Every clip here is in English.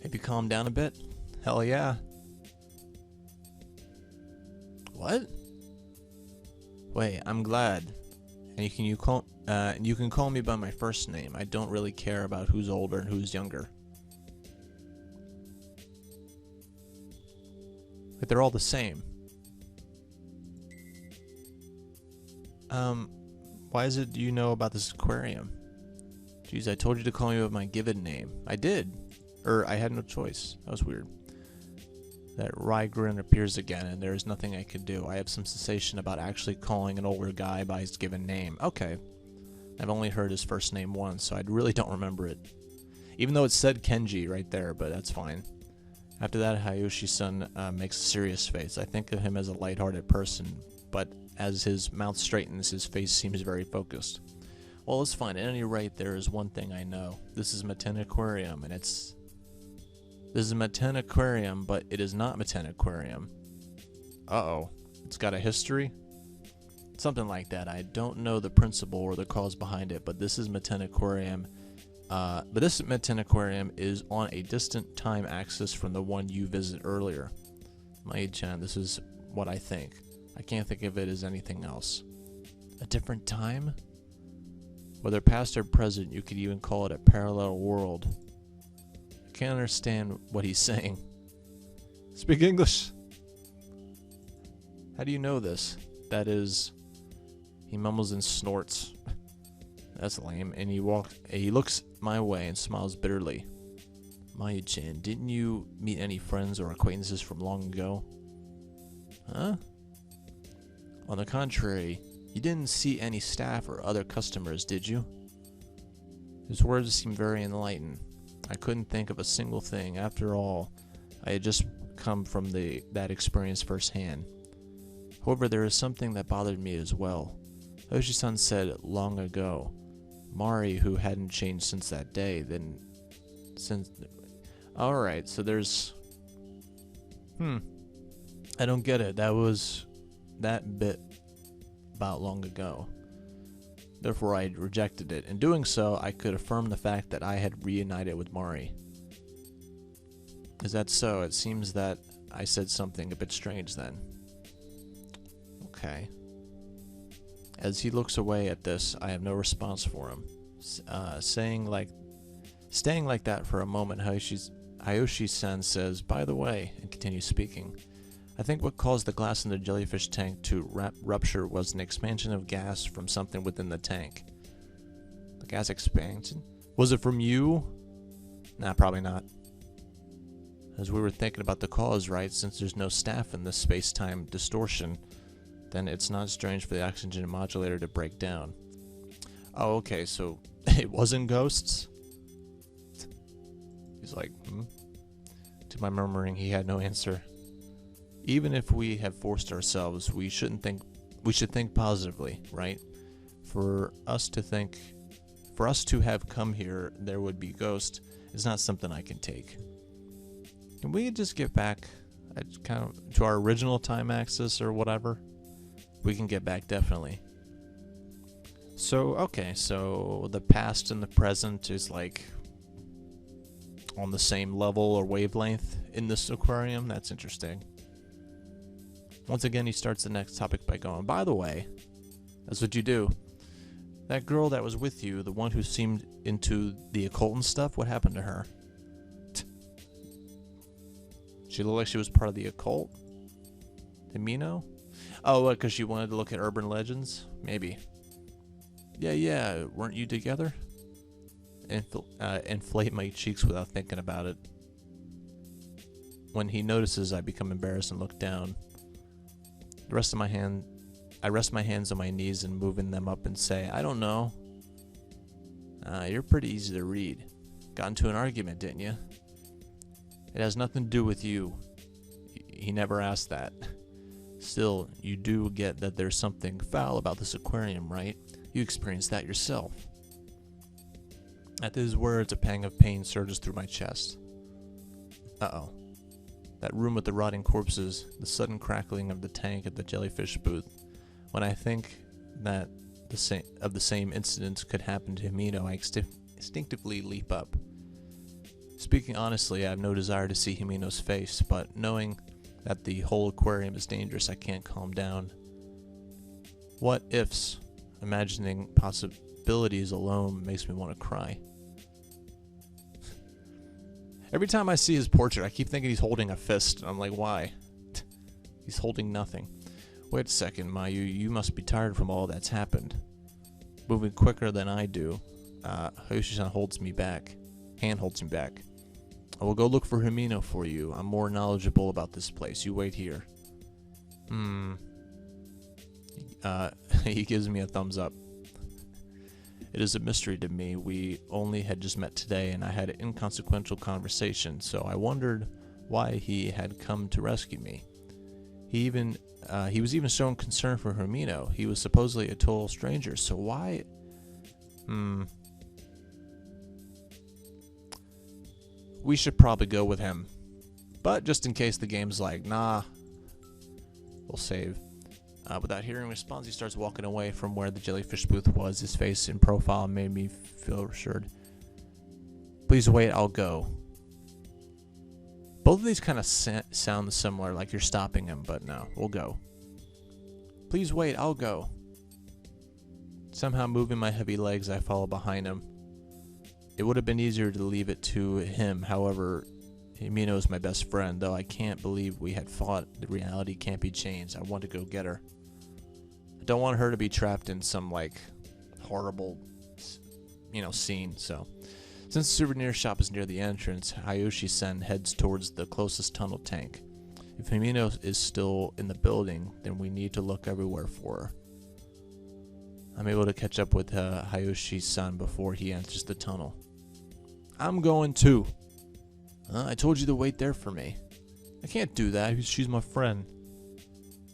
Maybe calm down a bit? Hell yeah. What? Wait, I'm glad. And you can call me by my first name. I don't really care about who's older and who's younger. But they're all the same. Why is it you know about this aquarium? Jeez, I told you to call me by my given name. I did. I had no choice. That was weird. That wry grin appears again, and there is nothing I can do. I have some sensation about actually calling an older guy by his given name. Okay. I've only heard his first name once, so I really don't remember it. Even though it said Kenji right there, but that's fine. After that, Hayashi-san makes a serious face. I think of him as a lighthearted person, but as his mouth straightens, his face seems very focused. Well, it's fine. At any rate, there is one thing I know. This is Manten Aquarium, and This is Manten Aquarium, but it is not Manten Aquarium. Uh-oh. It's got a history? Something like that. I don't know the principle or the cause behind it, but this is Manten Aquarium. But this Manten Aquarium is on a distant time axis from the one you visited earlier. Mayu-chan, this is what I think. I can't think of it as anything else. A different time? Whether past or present, you could even call it a parallel world. I can't understand what he's saying. Speak English! How do you know this? That is... He mumbles and snorts. That's lame. And he looks my way and smiles bitterly. Mayu-chan, didn't you meet any friends or acquaintances from long ago? Huh? On the contrary, you didn't see any staff or other customers, did you? His words seemed very enlightened. I couldn't think of a single thing. After all, I had just come from that experience firsthand. However, there is something that bothered me as well. Oshi-san said long ago. Mari, who hadn't changed since that day, Alright, so there's... I don't get it. That was that bit about long ago. Therefore, I rejected it. In doing so, I could affirm the fact that I had reunited with Mari. Is that so? It seems that I said something a bit strange then. Okay. As he looks away at this, I have no response for him. Staying like that for a moment, Hayashi-san says, "By the way," and continues speaking. I think what caused the glass in the jellyfish tank to rupture was an expansion of gas from something within the tank. The gas expansion? Was it from you? Nah, probably not. As we were thinking about the cause, right? Since there's no staff in this space-time distortion, then it's not strange for the oxygen modulator to break down. Oh, okay, so it wasn't ghosts? He's like, To my murmuring, he had no answer. Even if we have forced ourselves, we should think positively, right? For us to have come here, there would be ghosts, is not something I can take. Can we just get back to our original time axis or whatever? We can get back, definitely. So, okay, so the past and the present is like on the same level or wavelength in this aquarium. That's interesting. Once again, he starts the next topic by going, by the way, that's what you do. That girl that was with you, the one who seemed into the occult and stuff, what happened to her? She looked like she was part of the occult? Himeno? Oh, because she wanted to look at urban legends? Maybe. Yeah, weren't you together? Inflate my cheeks without thinking about it. When he notices, I become embarrassed and look down. I rest my hands on my knees and moving them up and say, I don't know. You're pretty easy to read. Got into an argument, didn't you? It has nothing to do with you. He never asked that. Still, you do get that there's something foul about this aquarium, right? You experienced that yourself. At these words, a pang of pain surges through my chest. Uh-oh. That room with the rotting corpses, the sudden crackling of the tank at the jellyfish booth. When I think that the same incidents could happen to Himeno, I instinctively leap up. Speaking honestly, I have no desire to see Himeno's face, but knowing that the whole aquarium is dangerous, I can't calm down. What ifs? Imagining possibilities alone makes me want to cry. Every time I see his portrait, I keep thinking he's holding a fist. I'm like, why? He's holding nothing. Wait a second, Mayu, you must be tired from all that's happened. Moving quicker than I do, Hayoshi-san holds me back. Hand holds me back. I will go look for Himeno for you. I'm more knowledgeable about this place. You wait here. He gives me a thumbs up. It is a mystery to me. We only had just met today, and I had an inconsequential conversation, so I wondered why he had come to rescue me. He was even showing concern for Himeno. He was supposedly a total stranger, so why? We should probably go with him. But just in case the game's like, nah, we'll save. Without hearing a response, he starts walking away from where the jellyfish booth was. His face in profile made me feel reassured. Please wait, I'll go. Both of these kind of sound similar, like you're stopping him, but no, we'll go. Please wait, I'll go. Somehow moving my heavy legs, I follow behind him. It would have been easier to leave it to him, however, Himeno is my best friend, though I can't believe we had fought. The reality can't be changed. I want to go get her. I don't want her to be trapped in some, like, horrible, scene, so. Since the souvenir shop is near the entrance, Hayoshi-san heads towards the closest tunnel tank. If Himeno is still in the building, then we need to look everywhere for her. I'm able to catch up with Hayoshi-san before he enters the tunnel. I'm going too. I told you to wait there for me. I can't do that. She's my friend.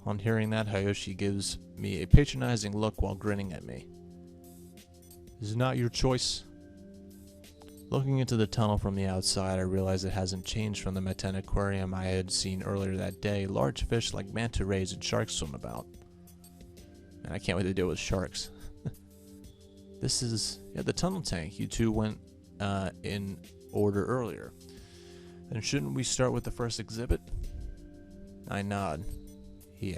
On hearing that, Hayoshi gives me a patronizing look while grinning at me. Is it not your choice? Looking into the tunnel from the outside, I realize it hasn't changed from the Manten Aquarium I had seen earlier that day. Large fish like manta rays and sharks swim about. And I can't wait to deal with sharks. This is the tunnel tank. You two went in order earlier. Then shouldn't we start with the first exhibit? I nod. He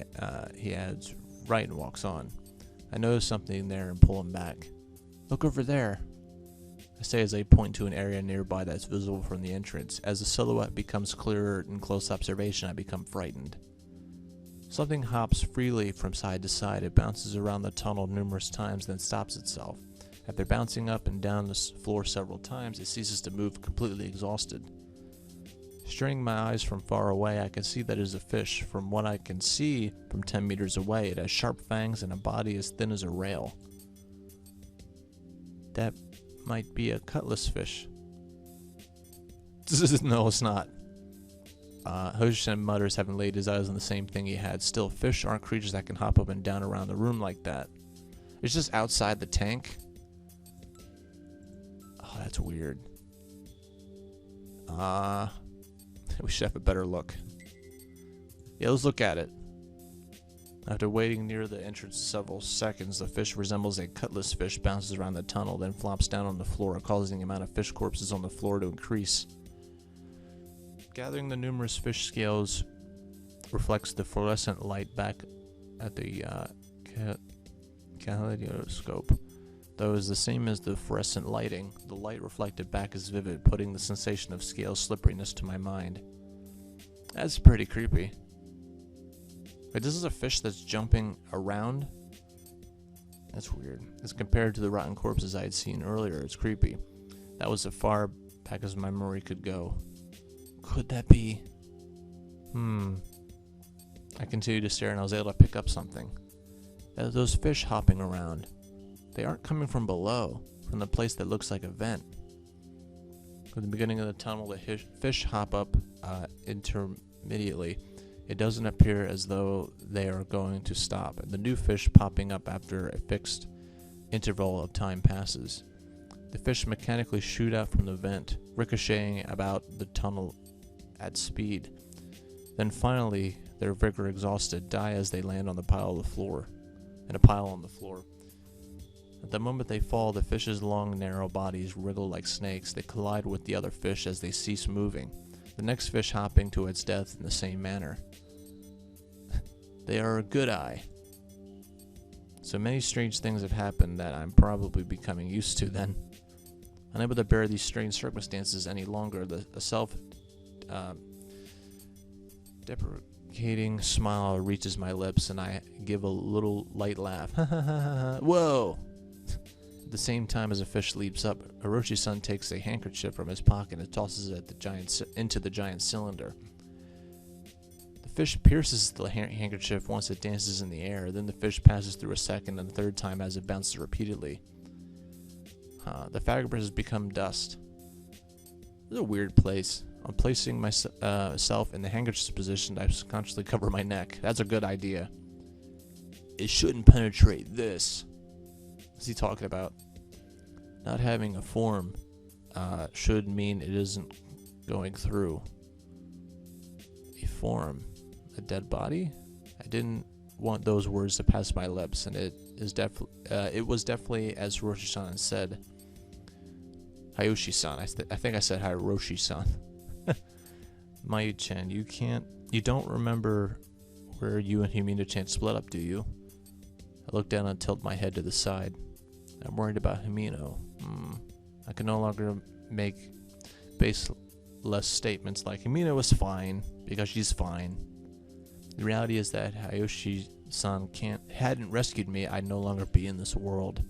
adds right and walks on. I notice something there and pull him back. Look over there. I say as I point to an area nearby that's visible from the entrance. As the silhouette becomes clearer in close observation, I become frightened. Something hops freely from side to side. It bounces around the tunnel numerous times, then stops itself. After bouncing up and down the floor several times, it ceases to move, completely exhausted. Straining my eyes from far away, I can see that it is a fish. From what I can see from 10 meters away, it has sharp fangs and a body as thin as a rail. That might be a cutlass fish. No, it's not. Hayoshi mutters, having laid his eyes on the same thing he had. Still, fish aren't creatures that can hop up and down around the room like that. It's just outside the tank. Oh, that's weird. We should have a better look. Yeah, let's look at it. After waiting near the entrance several seconds, the fish resembles a cutlass fish, bounces around the tunnel, then flops down on the floor, causing the amount of fish corpses on the floor to increase. Gathering the numerous fish scales reflects the fluorescent light back at the kaleidoscope. Though it is the same as the fluorescent lighting, the light reflected back is vivid, putting the sensation of scale slipperiness to my mind. That's pretty creepy. Wait, this is a fish that's jumping around? That's weird. As compared to the rotten corpses I had seen earlier, it's creepy. That was as far back as my memory could go. Could that be? I continued to stare and I was able to pick up something. Those fish hopping around. They aren't coming from below, from the place that looks like a vent. From the beginning of the tunnel, the fish hop up intermittently. It doesn't appear as though they are going to stop. The new fish popping up after a fixed interval of time passes. The fish mechanically shoot out from the vent, ricocheting about the tunnel at speed. Then finally, their vigor exhausted, die as they land on the pile on the floor. At the moment they fall, the fish's long, narrow bodies wriggle like snakes. They collide with the other fish as they cease moving, the next fish hopping to its death in the same manner. They are a good eye. So many strange things have happened that I'm probably becoming used to then. Unable to bear these strange circumstances any longer, a self-deprecating smile reaches my lips, and I give a little light laugh. Whoa! At the same time as a fish leaps up, Hiroshi-san takes a handkerchief from his pocket and tosses it into the giant cylinder. The fish pierces the handkerchief once it dances in the air, then the fish passes through a second and a third time as it bounces repeatedly. The fabric has become dust. This is a weird place. On placing myself in the handkerchief position, I subconsciously cover my neck. That's a good idea. It shouldn't penetrate this. What's he talking about? Not having a form should mean it isn't going through. A form? A dead body? I didn't want those words to pass my lips, and it was definitely, as Hiroshi-san said, Hayoshi-san. I think I said Hiroshi-san. Mayu-chan, you don't remember where you and Himeno-chan split up, do you? I look down and tilt my head to the side. I'm worried about Himeno. I can no longer make baseless statements like Himeno is fine because she's fine. The reality is that Hayoshi-san hadn't rescued me, I'd no longer be in this world.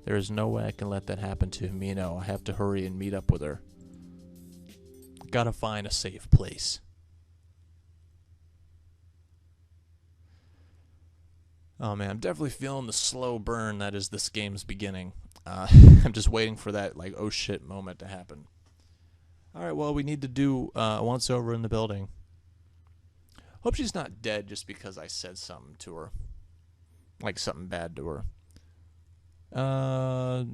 There is no way I can let that happen to Himeno. I have to hurry and meet up with her. Gotta find a safe place. Oh man, I'm definitely feeling the slow burn that is this game's beginning. I'm just waiting for that, like, oh shit moment to happen. Alright, well, we need to do once over in the building. Hope she's not dead just because I said something to her. Like something bad to her. A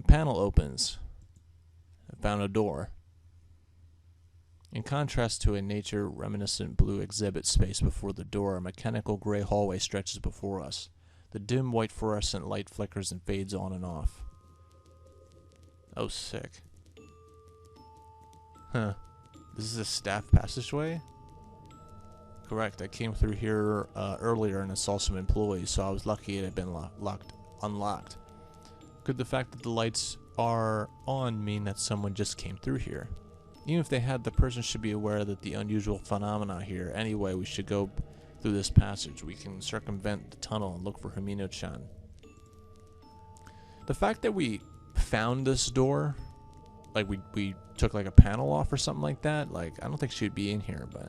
panel opens. I found a door. In contrast to a nature-reminiscent blue exhibit space before the door, a mechanical gray hallway stretches before us. The dim white fluorescent light flickers and fades on and off. Oh, sick. Huh. This is a staff passageway? Correct, I came through here earlier and I saw some employees, so I was lucky it had been unlocked. Could the fact that the lights are on mean that someone just came through here? Even if they had, the person should be aware that the unusual phenomena here. Anyway, we should go through this passage. We can circumvent the tunnel and look for Himeno-chan. The fact that we found this door, like we took like a panel off or something like that, like I don't think she would be in here, but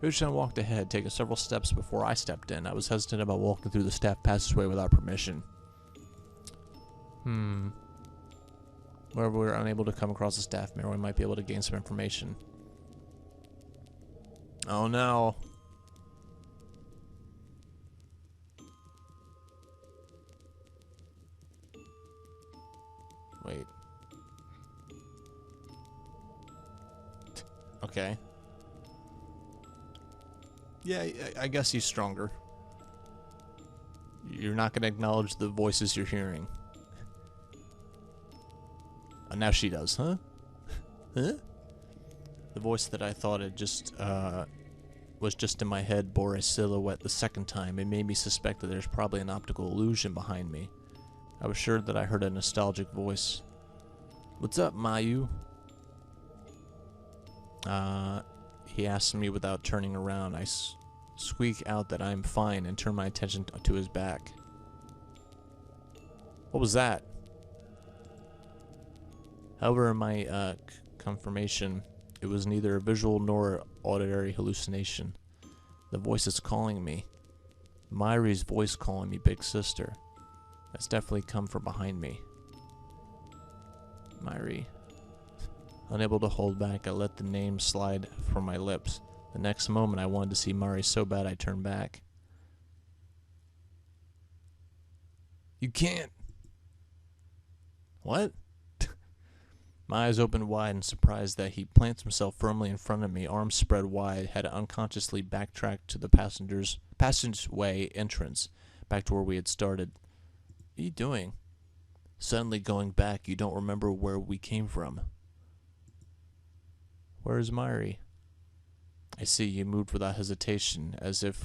Himeno-chan walked ahead, taking several steps before I stepped in. I was hesitant about walking through the staff passageway without permission. Wherever we were unable to come across a staff mirror, we might be able to gain some information. Oh no. Wait. Okay. Yeah, I guess he's stronger. You're not going to acknowledge the voices you're hearing. Now she does, huh? Huh? The voice that I thought it just, was just in my head bore a silhouette the second time. It made me suspect that there's probably an optical illusion behind me. I was sure that I heard a nostalgic voice. What's up, Mayu? He asked me without turning around. I squeak out that I'm fine and turn my attention to his back. What was that? However, in my confirmation, it was neither a visual nor auditory hallucination. The voice is calling me. Myri's voice calling me big sister. That's definitely come from behind me. Myri. Unable to hold back, I let the name slide from my lips. The next moment, I wanted to see Myri so bad I turned back. You can't. What? My eyes opened wide in surprise that he plants himself firmly in front of me, arms spread wide, had unconsciously backtracked to the passageway entrance, back to where we had started. are you doing? Suddenly going back, you don't remember where we came from. Where's Myri? I see, you moved without hesitation, as if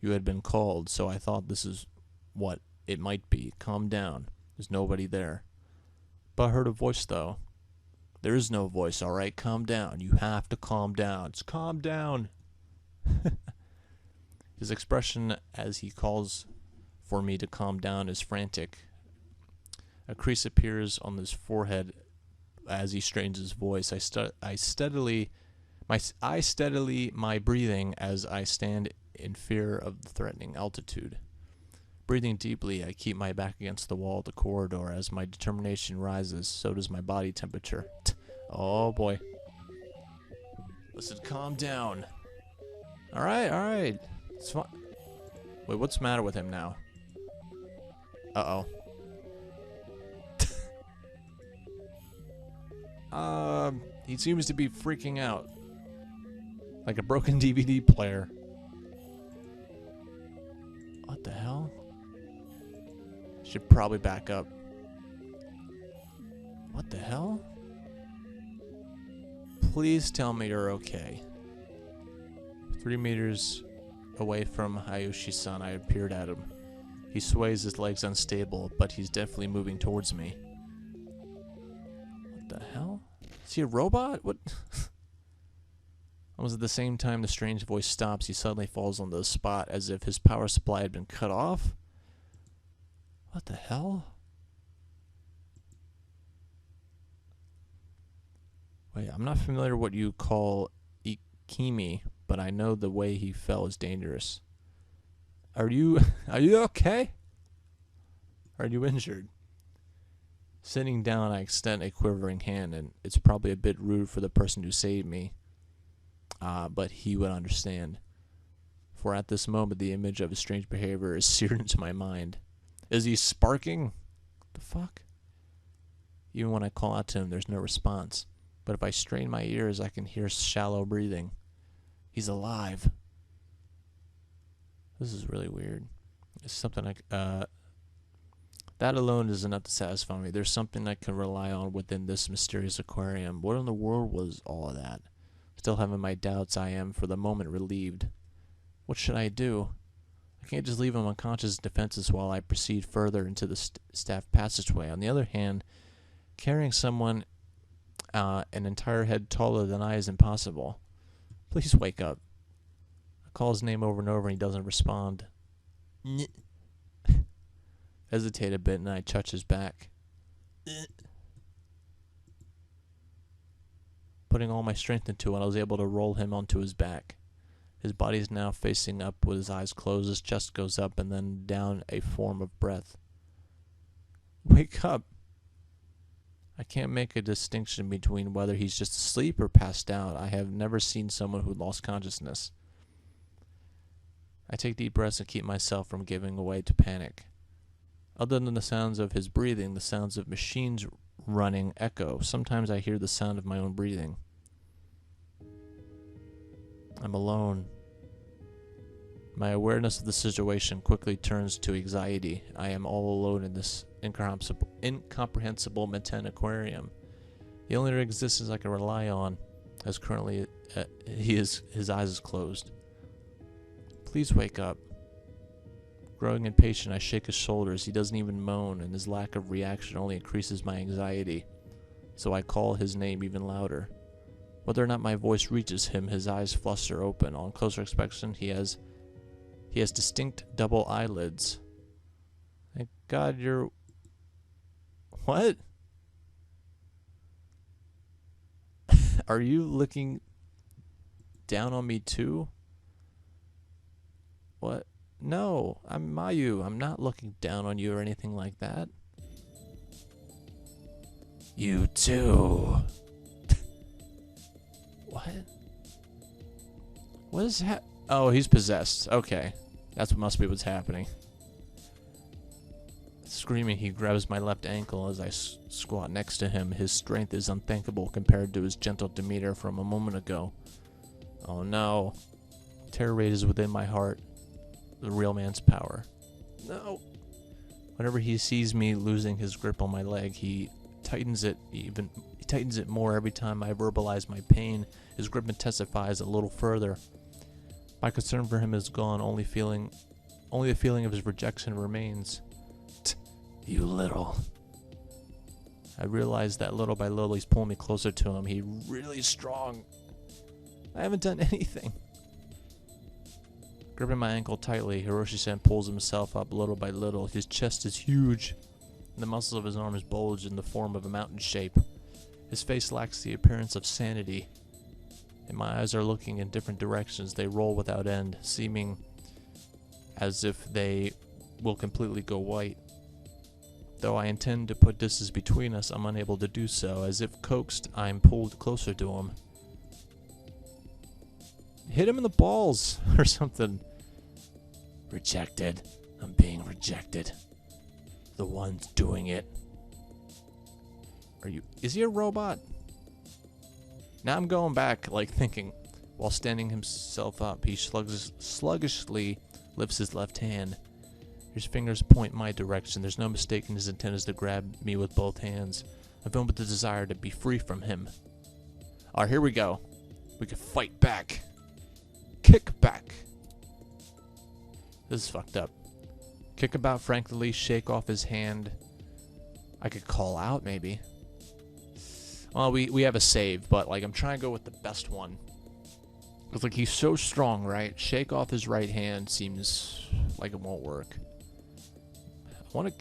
you had been called, so I thought this is what it might be. Calm down. There's nobody there. But I heard a voice, though. There is no voice, alright? Calm down. You have to calm down. It's calm down. His expression as he calls for me to calm down is frantic. A crease appears on his forehead as he strains his voice. I steadily my breathing as I stand in fear of the threatening altitude. Breathing deeply, I keep my back against the wall of the corridor. As my determination rises, so does my body temperature. Oh boy. Listen, calm down. Alright. It's fine. Wait, what's the matter with him now? Uh-oh. He seems to be freaking out. Like a broken DVD player. What the hell? Should probably back up. What the hell? Please tell me you're okay. 3 meters away from Hayashi-san, I peered at him. He sways, his legs unstable, but he's definitely moving towards me. What the hell? Is he a robot? What? Almost at the same time the strange voice stops, he suddenly falls on the spot as if his power supply had been cut off. What the hell? Wait, I'm not familiar with what you call ikimi, but I know the way he fell is dangerous. Are you okay? Are you injured? Sitting down, I extend a quivering hand, and it's probably a bit rude for the person who saved me. But he would understand. For at this moment, the image of his strange behavior is seared into my mind. Is he sparking? The fuck? Even when I call out to him, there's no response. But if I strain my ears, I can hear shallow breathing. He's alive. This is really weird. It's something like, that alone is enough to satisfy me. There's something I can rely on within this mysterious aquarium. What in the world was all of that? Still having my doubts, I am, for the moment, relieved. What should I do? I can't just leave him unconscious and defenseless while I proceed further into the staff passageway. On the other hand, carrying someone an entire head taller than I is impossible. Please wake up. I call his name over and over and he doesn't respond. Hesitate a bit and I touch his back. Putting all my strength into it, I was able to roll him onto his back. His body is now facing up with his eyes closed. His chest goes up and then down a form of breath. Wake up. I can't make a distinction between whether he's just asleep or passed out. I have never seen someone who lost consciousness. I take deep breaths and keep myself from giving way to panic. Other than the sounds of his breathing, the sounds of machines running echo. Sometimes I hear the sound of my own breathing. I'm alone. My awareness of the situation quickly turns to anxiety. I am all alone in this incomprehensible Manten Aquarium. The only existence I can rely on, as currently his eyes is closed. Please wake up. Growing impatient, I shake his shoulders. He doesn't even moan, and his lack of reaction only increases my anxiety. So I call his name even louder. Whether or not my voice reaches him, his eyes fluster open. On closer inspection, he has distinct double eyelids. Thank God you're... What? Are you looking down on me too? What? No, I'm Mayu. I'm not looking down on you or anything like that. You too. What? What is oh, he's possessed. Okay. That's what must be what's happening. Screaming, he grabs my left ankle as I squat next to him. His strength is unthinkable compared to his gentle demeanor from a moment ago. Oh no. Terror rages within my heart. The real man's power. No. Whenever he sees me losing his grip on my leg, he tightens it more every time I verbalize my pain. His grip intensifies a little further. My concern for him is gone, only the feeling of his rejection remains. You little. I realize that little by little he's pulling me closer to him. He's really strong. I haven't done anything. Gripping my ankle tightly, Hiroshi-san pulls himself up little by little. His chest is huge, and the muscles of his arms bulge in the form of a mountain shape. His face lacks the appearance of sanity, and my eyes are looking in different directions. They roll without end, seeming as if they will completely go white. Though I intend to put distance between us, I'm unable to do so. As if coaxed, I'm pulled closer to him. Hit him in the balls or something. Rejected. I'm being rejected. The one's doing it. Is he a robot? Now I'm going back, like thinking. While standing himself up, he sluggishly lifts his left hand. His fingers point my direction. There's no mistaking his intent is to grab me with both hands. I'm filled with the desire to be free from him. Alright, here we go. We can fight back. Kick back. This is fucked up. Kick about frankly, shake off his hand. I could call out, maybe. Well, we have a save, but like I'm trying to go with the best one. Because like he's so strong, right? Shake off his right hand seems like it won't work.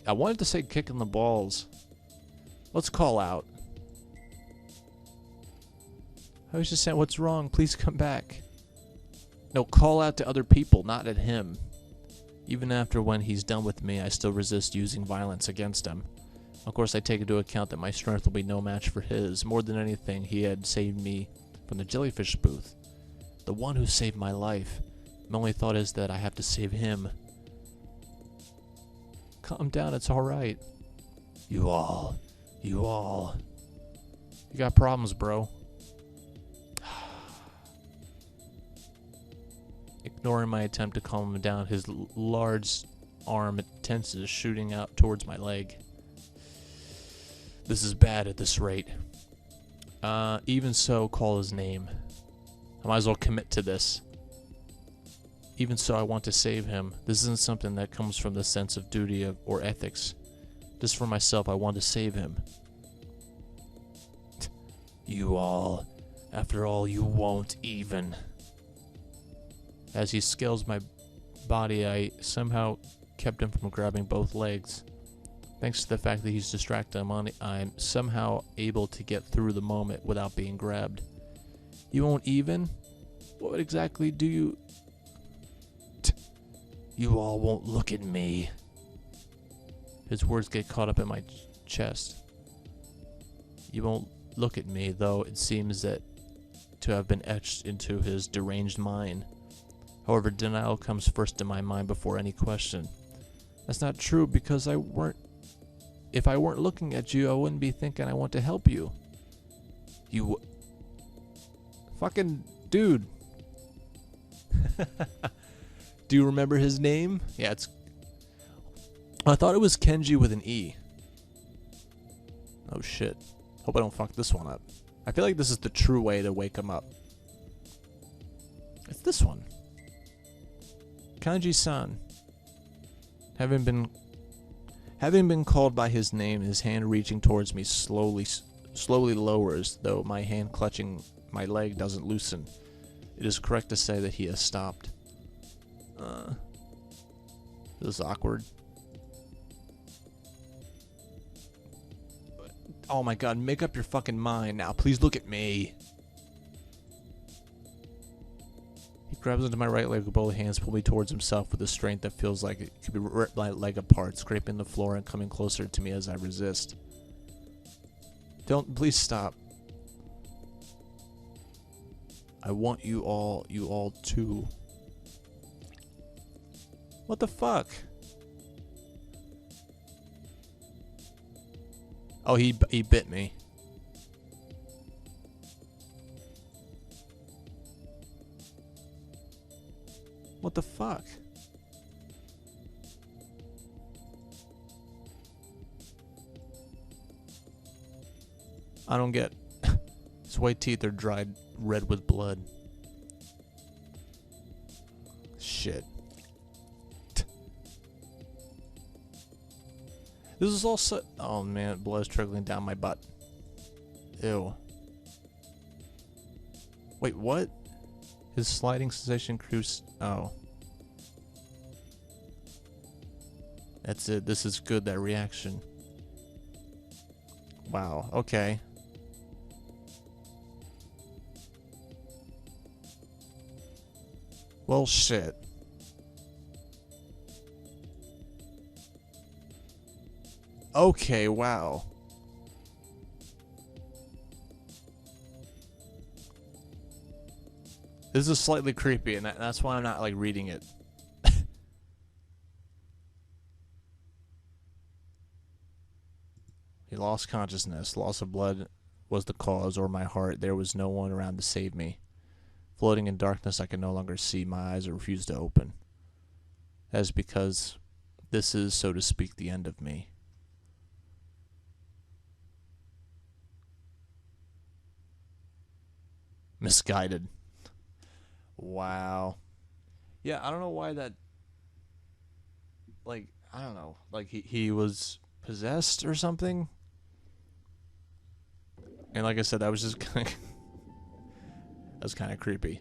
I wanted to say kick in the balls. Let's call out. I was just saying, what's wrong? Please come back. No, call out to other people, not at him. Even after when he's done with me, I still resist using violence against him. Of course, I take into account that my strength will be no match for his. More than anything, he had saved me from the jellyfish booth. The one who saved my life. My only thought is that I have to save him. Calm down, it's alright. You got problems, bro. Ignoring my attempt to calm him down, his large arm tenses, shooting out towards my leg. This is bad at this rate. Even so, call his name. I might as well commit to this. Even so, I want to save him. This isn't something that comes from the sense of duty or ethics. Just for myself, I want to save him. After all, you won't even. As he scales my body, I somehow kept him from grabbing both legs. Thanks to the fact that he's distracted, I'm somehow able to get through the moment without being grabbed. You won't even? What exactly do you... You all won't look at me. His words get caught up in my chest. You won't look at me, though it seems that to have been etched into his deranged mind. However, denial comes first in my mind before any question. That's not true, because if I weren't looking at you, I wouldn't be thinking I want to help you. Fucking dude. Do you remember his name? Yeah, I thought it was Kenji with an E. Oh shit. Hope I don't fuck this one up. I feel like this is the true way to wake him up. It's this one. Kanji-san. Having been called by his name, his hand reaching towards me slowly lowers, though my hand clutching my leg doesn't loosen. It is correct to say that he has stopped. This is awkward. Oh my god, make up your fucking mind now. Please look at me. He grabs into my right leg with both hands, pulling me towards himself with a strength that feels like it could be ripped my leg apart, scraping the floor and coming closer to me as I resist. Please stop. I want you all too. What the fuck? Oh, he bit me. What the fuck? I don't get. His white teeth are dried red with blood. Shit. This is also. Oh man, blood's trickling down my butt. Ew. Wait, what? His sliding sensation cruise. Oh. That's it. This is good, that reaction. Wow, okay. Well, shit. Okay, wow. This is slightly creepy, and that's why I'm not, like, reading it. He lost consciousness. Loss of blood was the cause, or my heart. There was no one around to save me. Floating in darkness, I could no longer see. My eyes refused to open. That is because this is, so to speak, the end of me. Misguided. Wow. Yeah, I don't know why that. Like, I don't know. Like, he was possessed or something? And like I said, that was just kind of. That was kind of creepy.